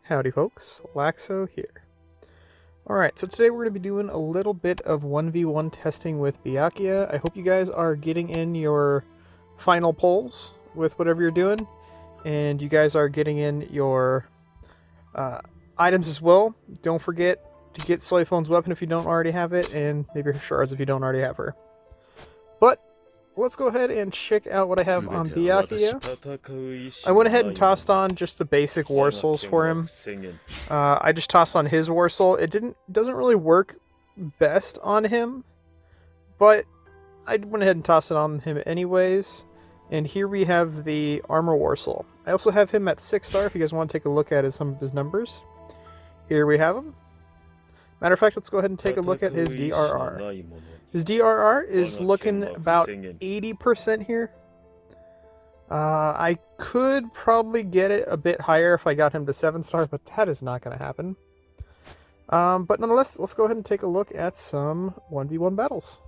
Howdy folks, Laxo here. Alright, so today we're going to be doing a little bit of 1v1 testing with Byakuya. I hope you guys are getting in your final polls with whatever you're doing, and you guys are getting in your items as well. Don't forget to get Soyphone's weapon if you don't already have it, and maybe her shards if you don't already have her. But let's go ahead and check out what I have on Byakuya. I went ahead and tossed on just the basic war souls for him. I just tossed on his war soul. It doesn't really work best on him, but I went ahead and tossed it on him anyways. And here we have the armor war soul. I also have him at 6-star if you guys want to take a look at some of his numbers. Here we have him. Matter of fact, let's go ahead and take a look at his DRR. His DRR is looking about 80% here. I could probably get it a bit higher if I got him to 7-star, but that is not going to happen. But nonetheless, let's go ahead and take a look at some 1v1 battles.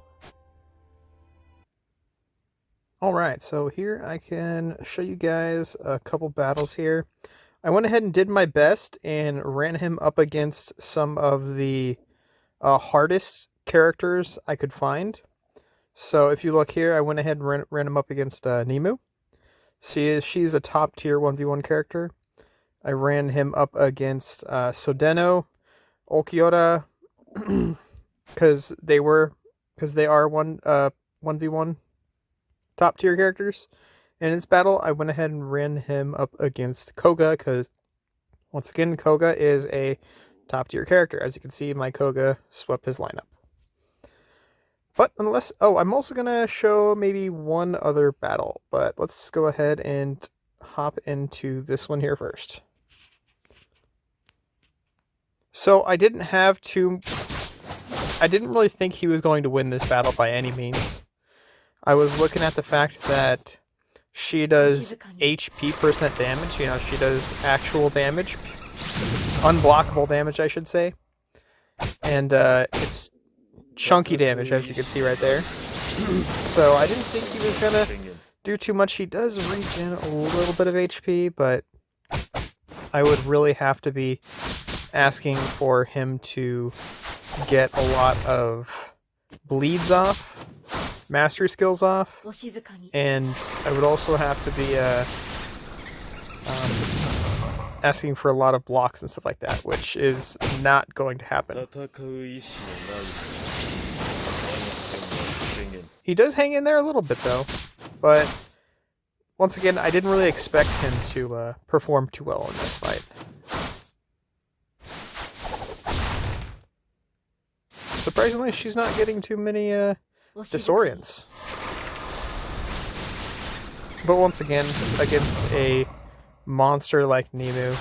Alright, so here I can show you guys a couple battles here. I went ahead and did my best and ran him up against some of the hardest characters I could find. So if you look here, I went ahead and ran him up against Nemu. She's a top tier 1v1 character. I ran him up against Sodeno, Ulquiorra, because they are 1v1 top tier characters. And in this battle, I went ahead and ran him up against Koga, because once again, Koga is a top tier character. As you can see, my Koga swept his lineup. But nonetheless, I'm also going to show maybe one other battle, but let's go ahead and hop into this one here first. So I didn't really think he was going to win this battle by any means. I was looking at the fact that she does HP percent damage, she does actual damage, unblockable damage I should say, and it's chunky damage, as you can see right there. So I didn't think he was gonna do too much. He does regen a little bit of HP, but I would really have to be asking for him to get a lot of bleeds off, mastery skills off, and I would also have to be asking for a lot of blocks and stuff like that, which is not going to happen. He does hang in there a little bit though, but once again, I didn't really expect him to perform too well in this fight. Surprisingly, she's not getting too many disorients. But once again, against a monster like Nemu,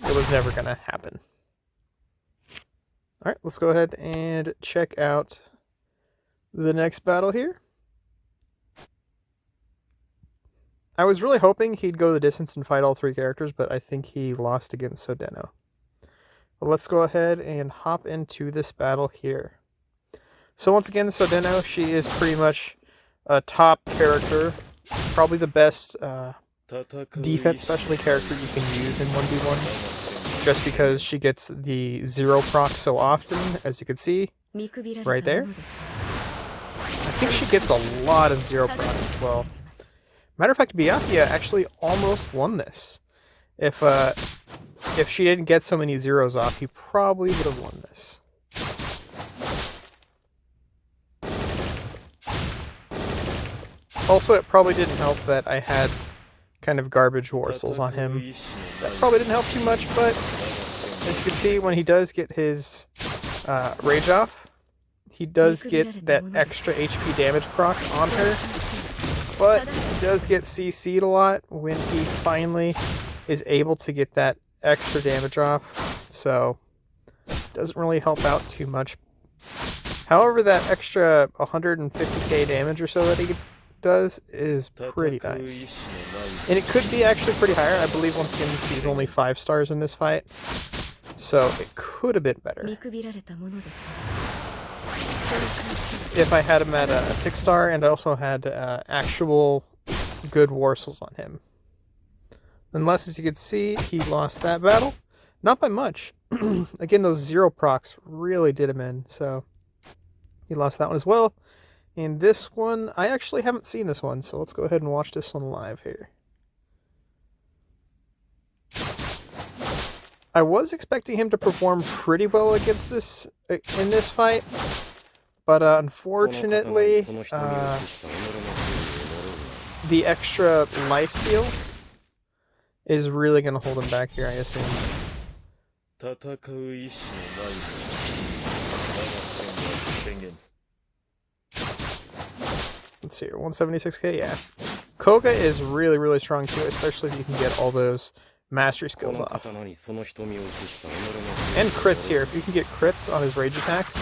it was never going to happen. Alright, let's go ahead and check out the next battle here. I was really hoping he'd go the distance and fight all three characters, but I think he lost against Sodeno. But let's go ahead and hop into this battle here. So once again, Sodeno, she is pretty much a top character, probably the best defense specialty character you can use in 1v1, just because she gets the 0 proc so often, as you can see, right there. I think she gets a lot of 0 procs as well. Matter of fact, Byakuya actually almost won this. If she didn't get so many zeros off, he probably would have won this. Also, it probably didn't help that I had kind of garbage war souls on him. That probably didn't help too much, but as you can see, when he does get his rage off, he does get that extra HP damage proc on her, but he does get CC'd a lot when he finally is able to get that extra damage off, so it doesn't really help out too much. However, that extra 150k damage or so that he does is pretty nice. And it could be actually pretty higher. I believe once again he's only 5 stars in this fight, so it could have been better if I had him at a 6-star and also had actual good war souls on him. Unless, as you can see, he lost that battle. Not by much. Again, those 0 procs really did him in, so he lost that one as well. And this one, I actually haven't seen this one, so let's go ahead and watch this one live here. I was expecting him to perform pretty well against this in this fight, but unfortunately, the extra lifesteal is really going to hold him back here, I assume. Let's see here, 176k, yeah. Koga is really, really strong too, especially if you can get all those mastery skills off. And crits here. If you can get crits on his rage attacks,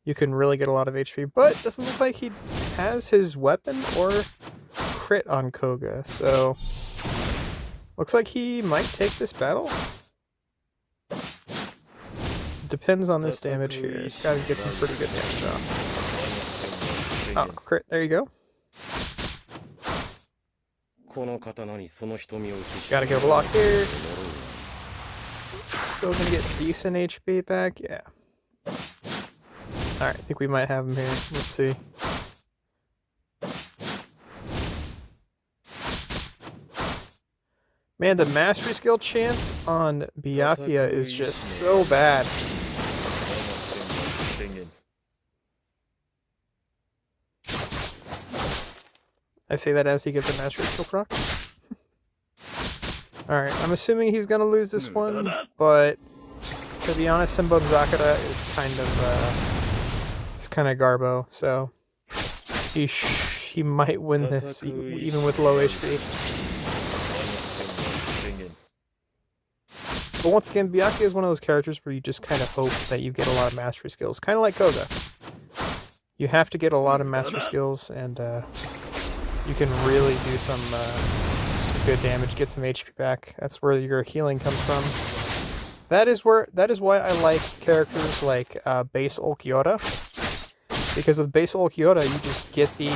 you can really get a lot of HP. But it doesn't look like he has his weapon or crit on Koga, so looks like he might take this battle. Depends on this damage here. He's got to get some pretty good damage off. Oh, crit. There you go. Gotta get a block here. Still gonna get decent HP back. Yeah. Alright, I think we might have him here. Let's see. Man, the mastery skill chance on Byakuya is just so bad. I say that as he gets a mastery skill proc. Alright, I'm assuming he's gonna lose this one, but to be honest, Senbon Zakura is kind of garbo, so he might win this even with low HP. But once again, Byakuya is one of those characters where you just kind of hope that you get a lot of mastery skills, kind of like Koga. You have to get a lot of mastery skills, and you can really do some good damage, get some HP back. That's where your healing comes from. That is why I like characters like base Ulquiorra, because with base Ulquiorra you just get the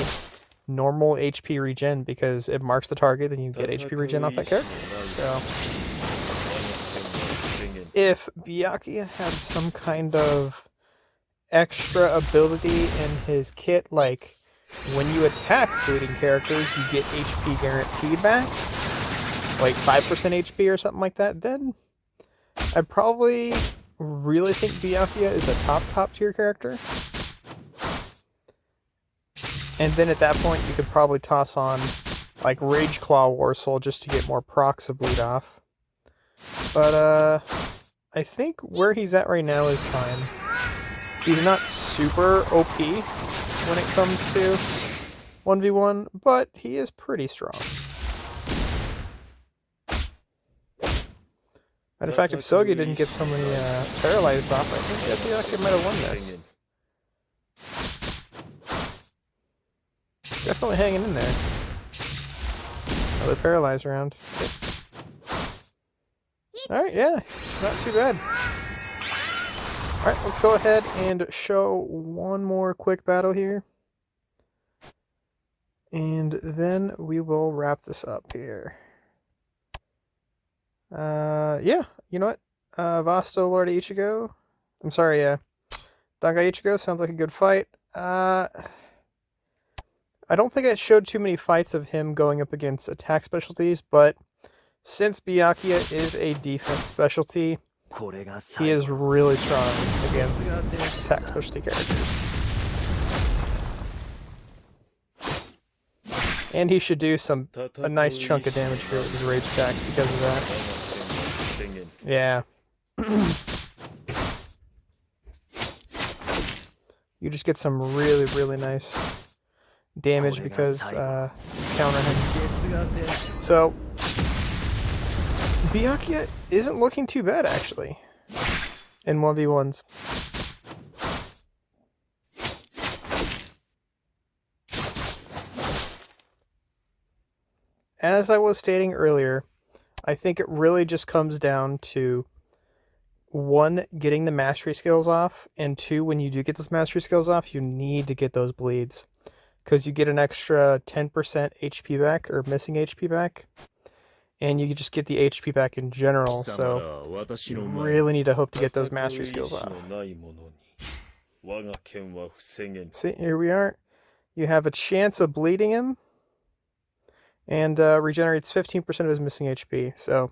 normal HP regen because it marks the target and you get HP regen off that character. So if Byakuya had some kind of extra ability in his kit, like when you attack bleeding characters, you get HP guaranteed back, like 5% HP or something like that, then I probably really think Byakuya is a top tier character. And then at that point, you could probably toss on like Rage Claw War Soul just to get more procs of bleed off. But I think where he's at right now is fine. He's not super OP when it comes to 1v1, but he is pretty strong. Matter of fact, if Sogi didn't get so many paralyzed off, I think Byakuya might have won this. Definitely hanging in there. Another paralyzed round. Alright, yeah, not too bad. Alright, let's go ahead and show one more quick battle here. And then we will wrap this up here. Yeah, you know what? Vasto Lord Ichigo. I'm sorry, Dangai Ichigo sounds like a good fight. I don't think I showed too many fights of him going up against attack specialties, but since Byakuya is a defense specialty, he is really strong against attack specialty characters. And he should do a nice chunk of damage here with his rage attacks because of that. Yeah. You just get some really, really nice damage because you counter him. So Byakuya isn't looking too bad actually in 1v1s. As I was stating earlier, I think it really just comes down to 1, getting the mastery skills off, and 2, when you do get those mastery skills off, you need to get those bleeds, because you get an extra 10% HP back, or missing HP back, and you just get the HP back in general, so you really need to hope to get those mastery skills off. See, here we are. You have a chance of bleeding him, and regenerates 15% of his missing HP, so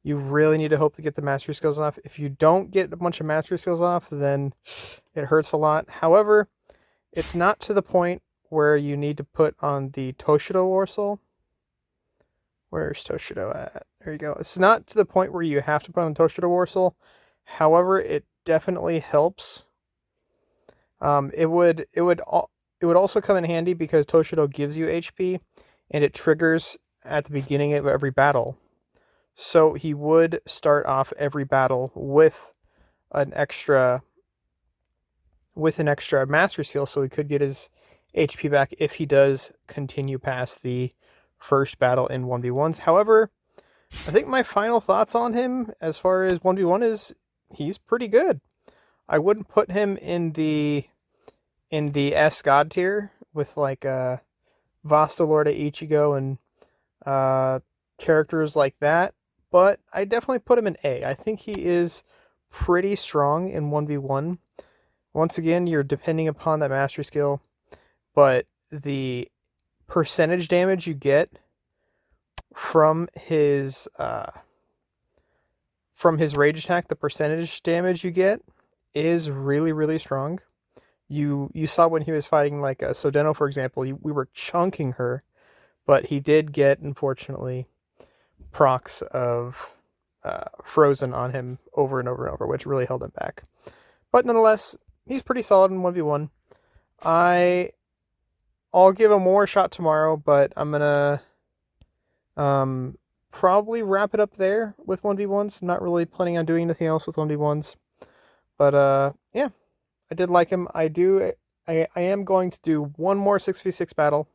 you really need to hope to get the mastery skills off. If you don't get a bunch of mastery skills off, then it hurts a lot. However, it's not to the point where you need to put on the Toshido Warsoul. Where's Toshido at? There you go. It's not to the point where you have to put on the Toshido Warsoul. However, it definitely helps. It would also come in handy because Toshido gives you HP, and it triggers at the beginning of every battle. So he would start off every battle with an extra mastery skill, so he could get his HP back if he does continue past the first battle in 1v1s. However, I think my final thoughts on him as far as 1v1 is he's pretty good. I wouldn't put him in the S God tier with like Vasta Lorda Ichigo and characters like that, but I definitely put him in A. I think he is pretty strong in 1v1. Once again, you're depending upon that mastery skill, but the percentage damage you get from his rage attack, the percentage damage you get is really, really strong. You saw when he was fighting like Sodeno, for example, we were chunking her, but he did get, unfortunately, procs of Frozen on him over and over and over, which really held him back. But nonetheless, he's pretty solid in 1v1. I'll give him more shot tomorrow, but I'm gonna probably wrap it up there with 1v1s. Not really planning on doing anything else with 1v1s. But yeah, I did like him. I am going to do one more 6v6 battle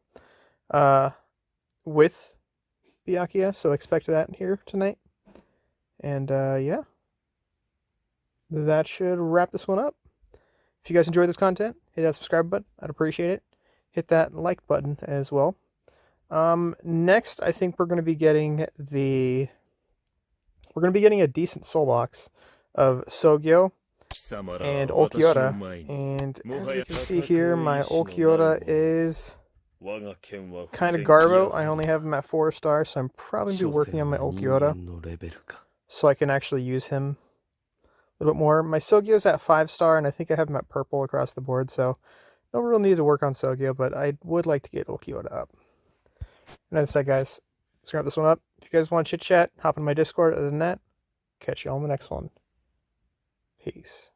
with Byakuya, so expect that here tonight. And yeah, that should wrap this one up. If you guys enjoyed this content, hit that subscribe button. I'd appreciate it. Hit that like button as well. Next, I think we're going to be getting a decent soul box of Sogyo and Ulquiorra. And as we can see here, my Ulquiorra is kind of garbo. I only have him at 4 stars, so I'm probably going to be working on my Ulquiorra so I can actually use him a little bit more. My Sogyo's at 5 star, and I think I have him at purple across the board, so no real need to work on Sogyo, but I would like to get Ulquiorra up. And as I said, guys, let's wrap this one up. If you guys want to chit-chat, hop in my Discord. Other than that, catch you all in the next one. Peace.